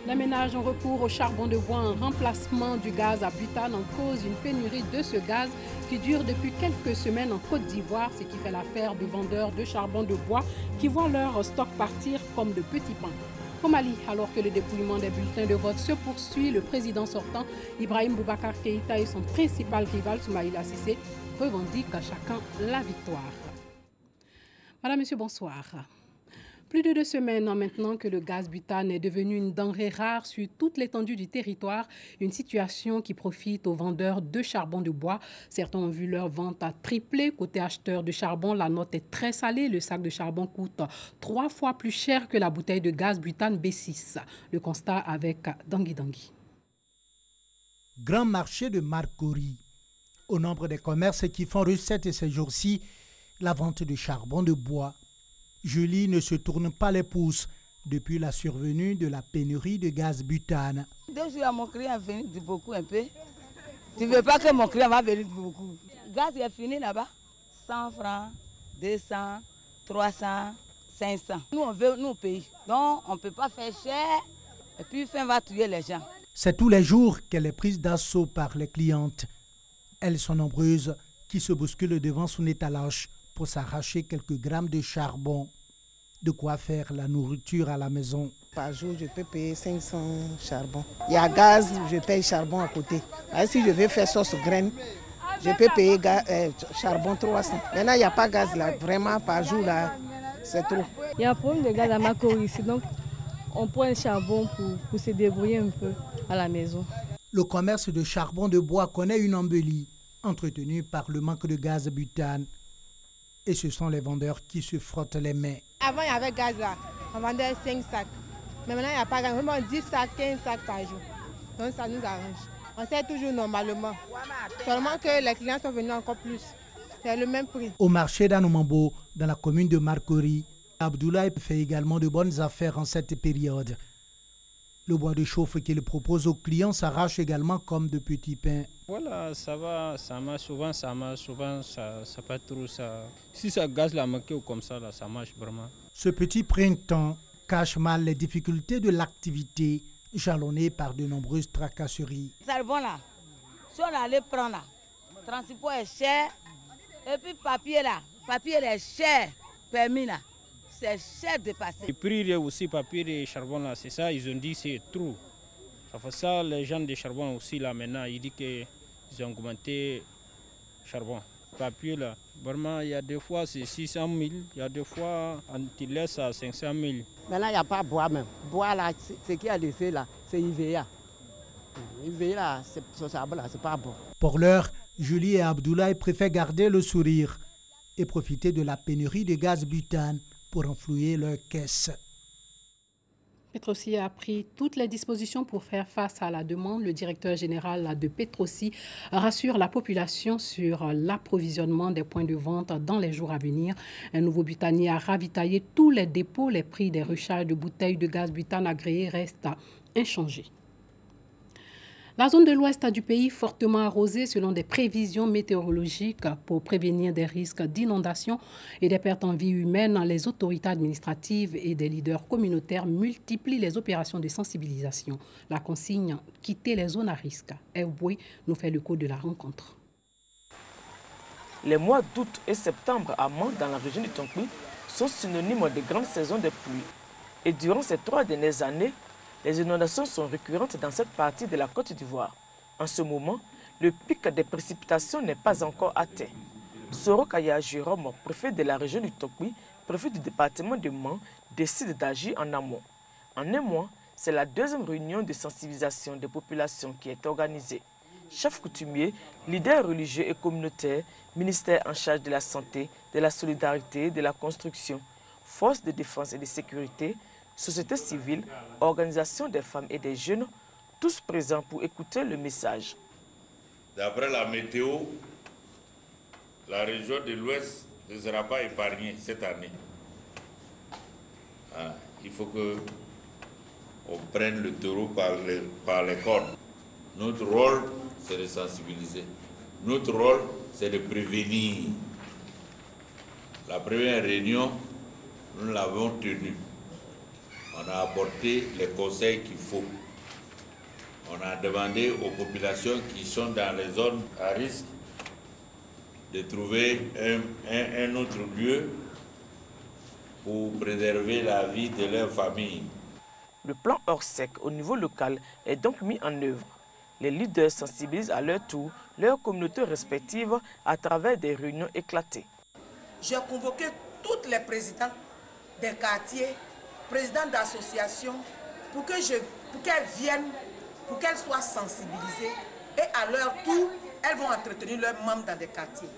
Les ménages ont recours au charbon de bois en remplacement du gaz à butane en cause d'une pénurie de ce gaz qui dure depuis quelques semaines en Côte d'Ivoire, ce qui fait l'affaire de vendeurs de charbon de bois qui voient leur stock partir comme de petits pains. Au Mali, alors que le dépouillement des bulletins de vote se poursuit, le président sortant, Ibrahim Boubacar Keïta, et son principal rival, Soumaïla Cissé, revendiquent à chacun la victoire. Madame, Monsieur, bonsoir. Plus de 2 semaines maintenant que le gaz butane est devenu une denrée rare sur toute l'étendue du territoire, une situation qui profite aux vendeurs de charbon de bois. Certains ont vu leur vente à tripler. Côté acheteur de charbon, la note est très salée. Le sac de charbon coûte 3 fois plus cher que la bouteille de gaz butane B6. Le constat avec Dangui Dangui. Grand marché de Marcory. Au nombre des commerces qui font recette ces jours-ci, la vente de charbon de bois. Julie ne se tourne pas les pouces depuis la survenue de la pénurie de gaz butane. 2 jours, mon client est venu beaucoup un peu. Tu ne veux pas que mon client va venir beaucoup. Le gaz est fini là-bas. 100 francs, 200, 300, 500. Nous, on veut nous payer. Donc, on ne peut pas faire cher. Et puis, fin va tuer les gens. C'est tous les jours qu'elle est prise d'assaut par les clientes. Elles sont nombreuses qui se bousculent devant son étalage pour s'arracher quelques grammes de charbon. De quoi faire la nourriture à la maison. Par jour, je peux payer 500 charbon. Il y a gaz, je paye charbon à côté. Alors, si je veux faire sauce graine, je peux payer charbon 300. Maintenant, il n'y a pas de gaz là. Vraiment, par jour, là, c'est trop. Il y a un problème de gaz à Marcory ici, donc on prend le charbon pour se débrouiller un peu à la maison. Le commerce de charbon de bois connaît une embellie, entretenue par le manque de gaz butane. Et ce sont les vendeurs qui se frottent les mains. Avant, il y avait gaz là. On vendait 5 sacs. Mais maintenant, il n'y a pas de gaz. On vend 10 sacs, 15 sacs par jour. Donc, ça nous arrange. On sait toujours normalement. Seulement que les clients sont venus encore plus. C'est le même prix. Au marché d'Anoumambo, dans la commune de Marcory, Abdoulaye fait également de bonnes affaires en cette période. Le bois de chauffe qu'il propose aux clients s'arrache également comme de petits pains. Voilà, ça va, ça marche souvent, ça pas trop ça. Si ça gaz la manqué ou comme ça, là, ça marche vraiment. Ce petit printemps cache mal les difficultés de l'activité, jalonnée par de nombreuses tracasseries. C'est bon là. Si on allait prendre là, le transport est cher. Et puis papier est cher. Permis là, c'est cher de passer. Le prix aussi, papier et charbon là, c'est ça, ils ont dit c'est trop. Ça fait ça, les gens de charbon aussi là maintenant, ils disent qu'ils ont augmenté le charbon. Papier là, vraiment il y a des fois c'est 600 000, il y a des fois on te laisse à 500 000. Maintenant, il n'y a pas de bois même. Bois là, ce qu'il y a laissé là, c'est IVA. IVA là, c'est pas bon. Pour l'heure, Julie et Abdoulaye préfèrent garder le sourire et profiter de la pénurie de gaz butane pour enflouer leur caisse. Petrosi a pris toutes les dispositions pour faire face à la demande. Le directeur général de Petrosi rassure la population sur l'approvisionnement des points de vente dans les jours à venir. Un nouveau butanier a ravitaillé tous les dépôts. Les prix des recharges de bouteilles de gaz butane agréées restent inchangés. La zone de l'ouest du pays fortement arrosée selon des prévisions météorologiques pour prévenir des risques d'inondation et des pertes en vie humaine. Les autorités administratives et des leaders communautaires multiplient les opérations de sensibilisation. La consigne « Quitter les zones à risque ». Eboué nous fait le coup de la rencontre. Les mois d'août et septembre à Mans, dans la région du Tonkoui, sont synonymes de grandes saisons de pluie. Et durant ces 3 dernières années, les inondations sont récurrentes dans cette partie de la Côte d'Ivoire. En ce moment, le pic des précipitations n'est pas encore atteint. Soro Kaya Jérôme, préfet de la région du Tonkoui, préfet du département de Mans, décide d'agir en amont. En un mois, c'est la 2e réunion de sensibilisation des populations qui est organisée. Chefs coutumiers, leaders religieux et communautaires, ministère en charge de la santé, de la solidarité, de la construction, forces de défense et de sécurité, société civile, organisation des femmes et des jeunes, tous présents pour écouter le message. D'après la météo, la région de l'Ouest ne sera pas épargnée cette année. Il faut qu'on prenne le taureau par les cornes. Notre rôle, c'est de sensibiliser. Notre rôle, c'est de prévenir. La première réunion, nous l'avons tenue. On a apporté les conseils qu'il faut. On a demandé aux populations qui sont dans les zones à risque de trouver un autre lieu pour préserver la vie de leur famille. Le plan Orsec au niveau local est donc mis en œuvre. Les leaders sensibilisent à leur tour leurs communautés respectives à travers des réunions éclatées. J'ai convoqué tous les présidents des quartiers, présidents d'associations, pour qu'elles viennent, pour qu'elles soient sensibilisées et à leur tour, elles vont entretenir leurs membres dans des quartiers.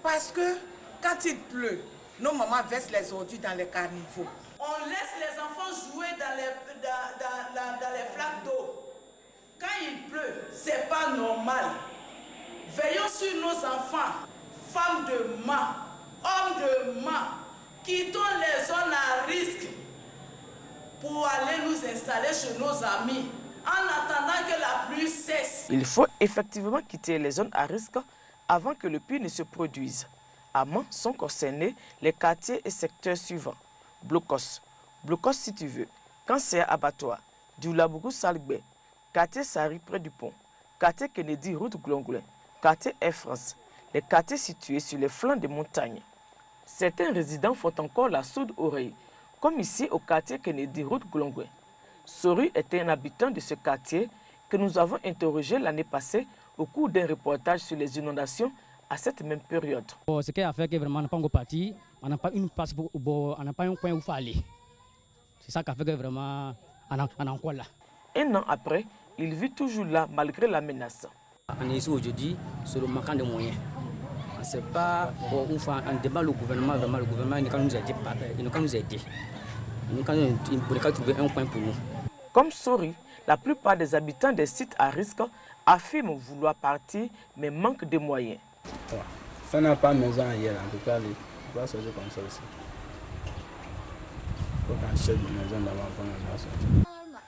Parce que quand il pleut, nos mamans versent les ordures dans les caniveaux. On laisse les enfants jouer dans les flaques d'eau. Quand il pleut, c'est pas normal. Veillons sur nos enfants, femmes de main, hommes de main, quittons les zones à risque pour aller nous installer chez nos amis en attendant que la pluie cesse. Il faut effectivement quitter les zones à risque avant que le pire ne se produise. À Mans sont concernés les quartiers et secteurs suivants. Blocos si tu veux, Cancer Abattoir, Dioulabougou Salgbé, quartier Sari près du pont, quartier Kennedy route Glonglin, quartier Air France, les quartiers situés sur les flancs des montagnes. Certains résidents font encore la sourde oreille, comme ici au quartier Kennedy route Glonglin. Sori était un habitant de ce quartier que nous avons interrogé l'année passée au cours d'un reportage sur les inondations à cette même période. Ce qui a fait que vraiment on n'a pas encore parti, on n'a pas une place, on n'a pas un coin où il faut aller. C'est ça qui a fait que vraiment on est encore là. Un an après, il vit toujours là malgré la menace. On est ici aujourd'hui sur le manquant de moyens. On ne sait pas, on demande au gouvernement, vraiment le gouvernement il nous aider. Il pourrait trouver un coin pour nous. Comme Sori, la plupart des habitants des sites à risque affirment vouloir partir mais manquent de moyens. Ça n'a pas de maison ailleurs, on ne peut pas aller. On va sortir comme ça aussi. Il faut qu'on achète une maison d'avant qu'on va sortir.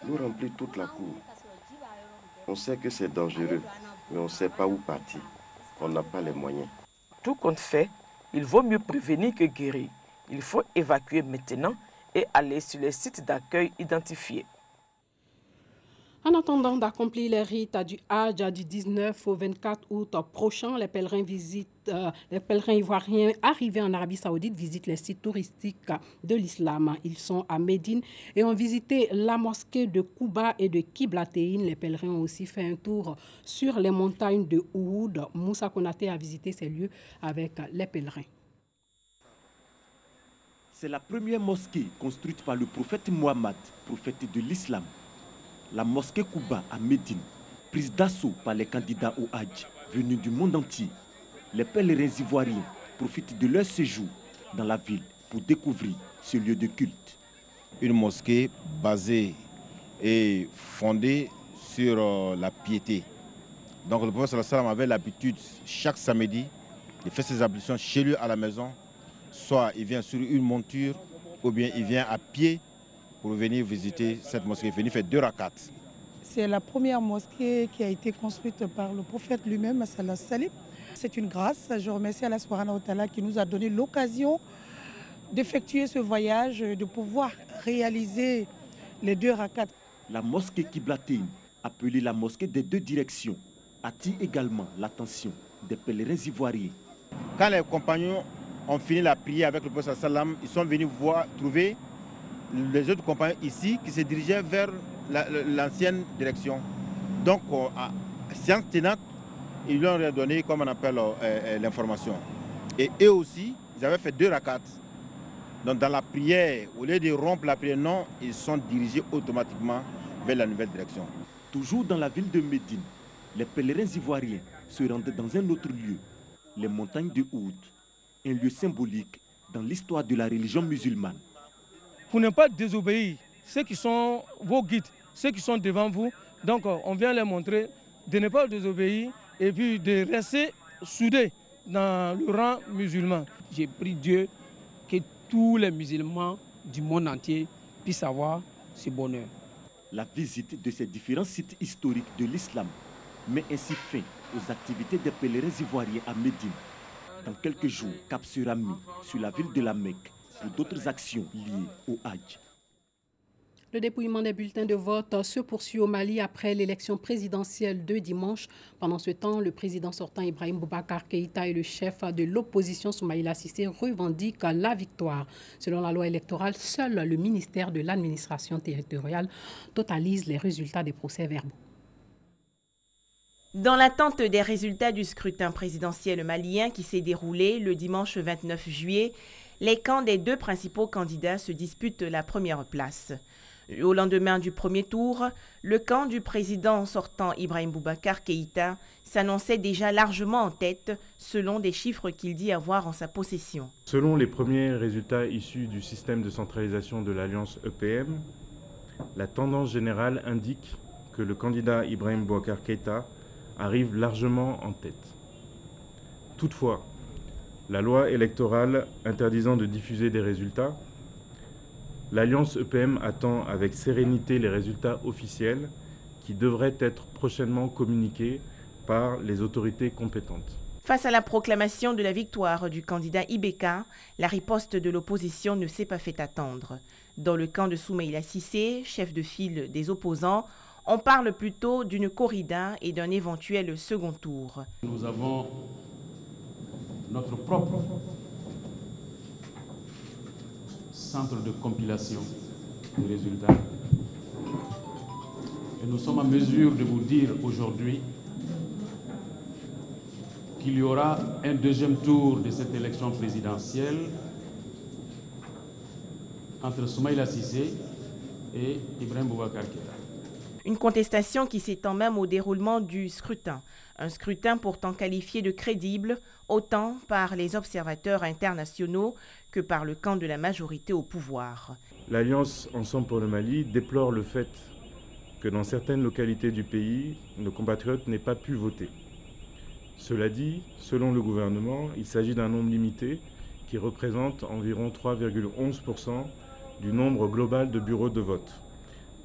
Nous remplissons toute la cour. On sait que c'est dangereux, mais on ne sait pas où partir. On n'a pas les moyens. Tout compte fait, il vaut mieux prévenir que guérir. Il faut évacuer maintenant et aller sur les sites d'accueil identifiés. En attendant d'accomplir les rites du Hajj du 19 au 24 août prochain, les pèlerins ivoiriens arrivés en Arabie Saoudite visitent les sites touristiques de l'islam. Ils sont à Médine et ont visité la mosquée de Kouba et de Kiblatéine. Les pèlerins ont aussi fait un tour sur les montagnes de Ouhoud. Moussa Konaté a visité ces lieux avec les pèlerins. C'est la première mosquée construite par le prophète Mohammed, prophète de l'islam. La mosquée Kouba à Médine, prise d'assaut par les candidats au Hajj venus du monde entier. Les pèlerins ivoiriens profitent de leur séjour dans la ville pour découvrir ce lieu de culte. Une mosquée basée et fondée sur la piété. Donc le prophète sallallahu alayhi wa sallam avait l'habitude chaque samedi de faire ses ablutions chez lui à la maison. Soit il vient sur une monture ou bien il vient à pied pour venir visiter cette mosquée, venir faire 2 rakats. C'est la première mosquée qui a été construite par le prophète lui-même, Salah Salim. C'est une grâce. Je remercie Allah Subhanahu wa Ta'ala qui nous a donné l'occasion d'effectuer ce voyage, de pouvoir réaliser les 2 rakats. La mosquée Kiblatéine, appelée la mosquée des 2 directions, attire également l'attention des pèlerins ivoiriens. Quand les compagnons ont fini la prière avec le prophète sallam, ils sont venus trouver les autres compagnons ici qui se dirigeaient vers l'ancienne direction. Donc, à séance tenante, ils leur ont donné, comme on appelle, l'information. Et eux aussi, ils avaient fait 2 rakats. Donc, dans la prière, au lieu de rompre la prière, non, ils sont dirigés automatiquement vers la nouvelle direction. Toujours dans la ville de Médine, les pèlerins ivoiriens se rendaient dans un autre lieu, les montagnes de Ouhoud, un lieu symbolique dans l'histoire de la religion musulmane. Pour ne pas désobéir, ceux qui sont vos guides, ceux qui sont devant vous, donc on vient les montrer de ne pas désobéir et puis de rester soudés dans le rang musulman. J'ai prie Dieu que tous les musulmans du monde entier puissent avoir ce bonheur. La visite de ces différents sites historiques de l'islam met ainsi fin aux activités des pèlerins ivoiriens à Médine. Dans quelques jours, cap sera mis sur la ville de la Mecque pour d'autres actions liées au Hajj. Le dépouillement des bulletins de vote se poursuit au Mali après l'élection présidentielle de dimanche. Pendant ce temps, le président sortant Ibrahim Boubacar Keïta et le chef de l'opposition Soumaïla Cissé revendiquent la victoire. Selon la loi électorale, seul le ministère de l'administration territoriale totalise les résultats des procès-verbaux. Dans l'attente des résultats du scrutin présidentiel malien qui s'est déroulé le dimanche 29 juillet, les camps des deux principaux candidats se disputent la première place. Au lendemain du premier tour, le camp du président sortant Ibrahim Boubacar Keïta s'annonçait déjà largement en tête selon des chiffres qu'il dit avoir en sa possession. Selon les premiers résultats issus du système de centralisation de l'Alliance EPM, la tendance générale indique que le candidat Ibrahim Boubacar Keïta arrive largement en tête. Toutefois, la loi électorale interdisant de diffuser des résultats, l'Alliance EPM attend avec sérénité les résultats officiels qui devraient être prochainement communiqués par les autorités compétentes. Face à la proclamation de la victoire du candidat Ibeka, la riposte de l'opposition ne s'est pas fait attendre. Dans le camp de Soumaïla Cissé, chef de file des opposants, on parle plutôt d'une corrida et d'un éventuel second tour. Nous avons notre propre centre de compilation des résultats. Et nous sommes en mesure de vous dire aujourd'hui qu'il y aura un deuxième tour de cette élection présidentielle entre Soumaïla Cissé et Ibrahim Boubacar Keïta. Une contestation qui s'étend même au déroulement du scrutin. Un scrutin pourtant qualifié de crédible, autant par les observateurs internationaux que par le camp de la majorité au pouvoir. L'Alliance Ensemble pour le Mali déplore le fait que dans certaines localités du pays, nos compatriotes n'aient pas pu voter. Cela dit, selon le gouvernement, il s'agit d'un nombre limité qui représente environ 3,11% du nombre global de bureaux de vote.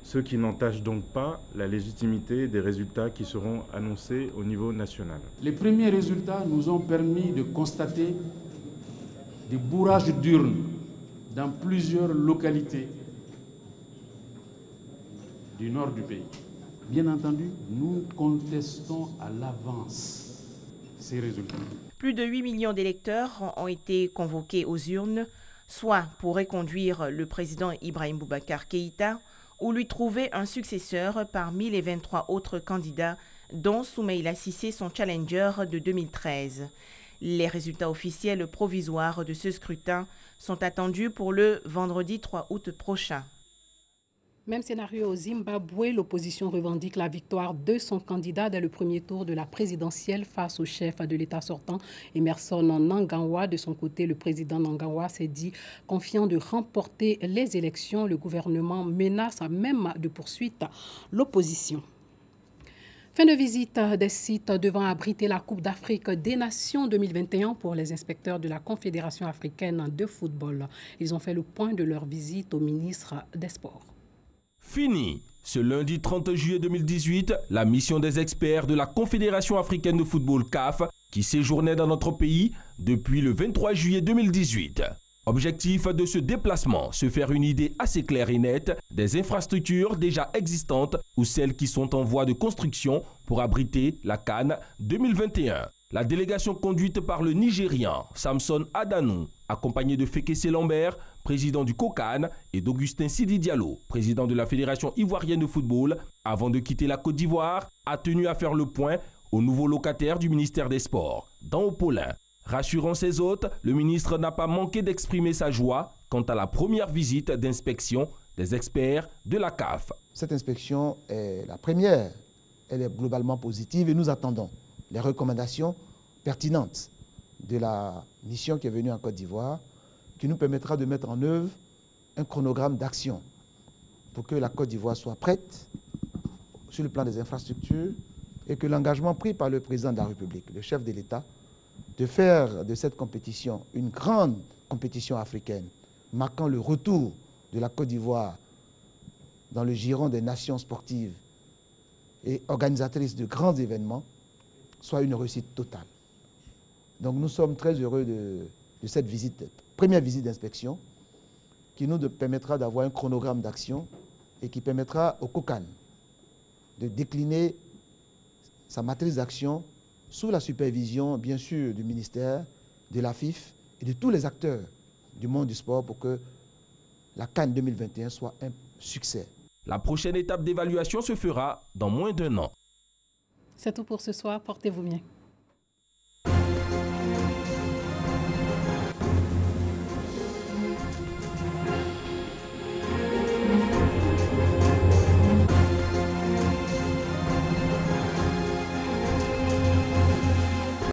Ce qui n'entache donc pas la légitimité des résultats qui seront annoncés au niveau national. Les premiers résultats nous ont permis de constater des bourrages d'urnes dans plusieurs localités du nord du pays. Bien entendu, nous contestons à l'avance ces résultats. Plus de 8 millions d'électeurs ont été convoqués aux urnes, soit pour reconduire le président Ibrahim Boubacar Keïta, ou lui trouver un successeur parmi les 23 autres candidats, dont Soumaïla Cissé, son challenger de 2013. Les résultats officiels provisoires de ce scrutin sont attendus pour le vendredi 3 août prochain. Même scénario au Zimbabwe, l'opposition revendique la victoire de son candidat dès le premier tour de la présidentielle face au chef de l'État sortant, Emmerson Mnangagwa. De son côté, le président Mnangagwa s'est dit confiant de remporter les élections. Le gouvernement menace même de poursuite l'opposition. Fin de visite des sites devant abriter la Coupe d'Afrique des Nations 2021 pour les inspecteurs de la Confédération africaine de football. Ils ont fait le point de leur visite au ministre des Sports. Fini. Ce lundi 30 juillet 2018, la mission des experts de la Confédération africaine de football CAF qui séjournaient dans notre pays depuis le 23 juillet 2018. Objectif de ce déplacement, se faire une idée assez claire et nette des infrastructures déjà existantes ou celles qui sont en voie de construction pour abriter la CAN 2021. La délégation conduite par le Nigérian Samson Adanou, accompagné de Fekese Lambert, président du COCAN, et d'Augustin Sidi Diallo, président de la Fédération ivoirienne de football, avant de quitter la Côte d'Ivoire, a tenu à faire le point au nouveau locataire du ministère des Sports, dans Opaulin. Rassurant ses hôtes, le ministre n'a pas manqué d'exprimer sa joie quant à la première visite d'inspection des experts de la CAF. Cette inspection est la première, elle est globalement positive et nous attendons les recommandations pertinentes de la mission qui est venue en Côte d'Ivoire, qui nous permettra de mettre en œuvre un chronogramme d'action pour que la Côte d'Ivoire soit prête sur le plan des infrastructures et que l'engagement pris par le président de la République, le chef de l'État, de faire de cette compétition une grande compétition africaine, marquant le retour de la Côte d'Ivoire dans le giron des nations sportives et organisatrices de grands événements, soit une réussite totale. Donc nous sommes très heureux de cette visite, première visite d'inspection, qui nous permettra d'avoir un chronogramme d'action et qui permettra au COCAN de décliner sa matrice d'action sous la supervision, bien sûr, du ministère, de la FIF et de tous les acteurs du monde du sport pour que la CAN 2021 soit un succès. La prochaine étape d'évaluation se fera dans moins d'1 an. C'est tout pour ce soir. Portez-vous bien.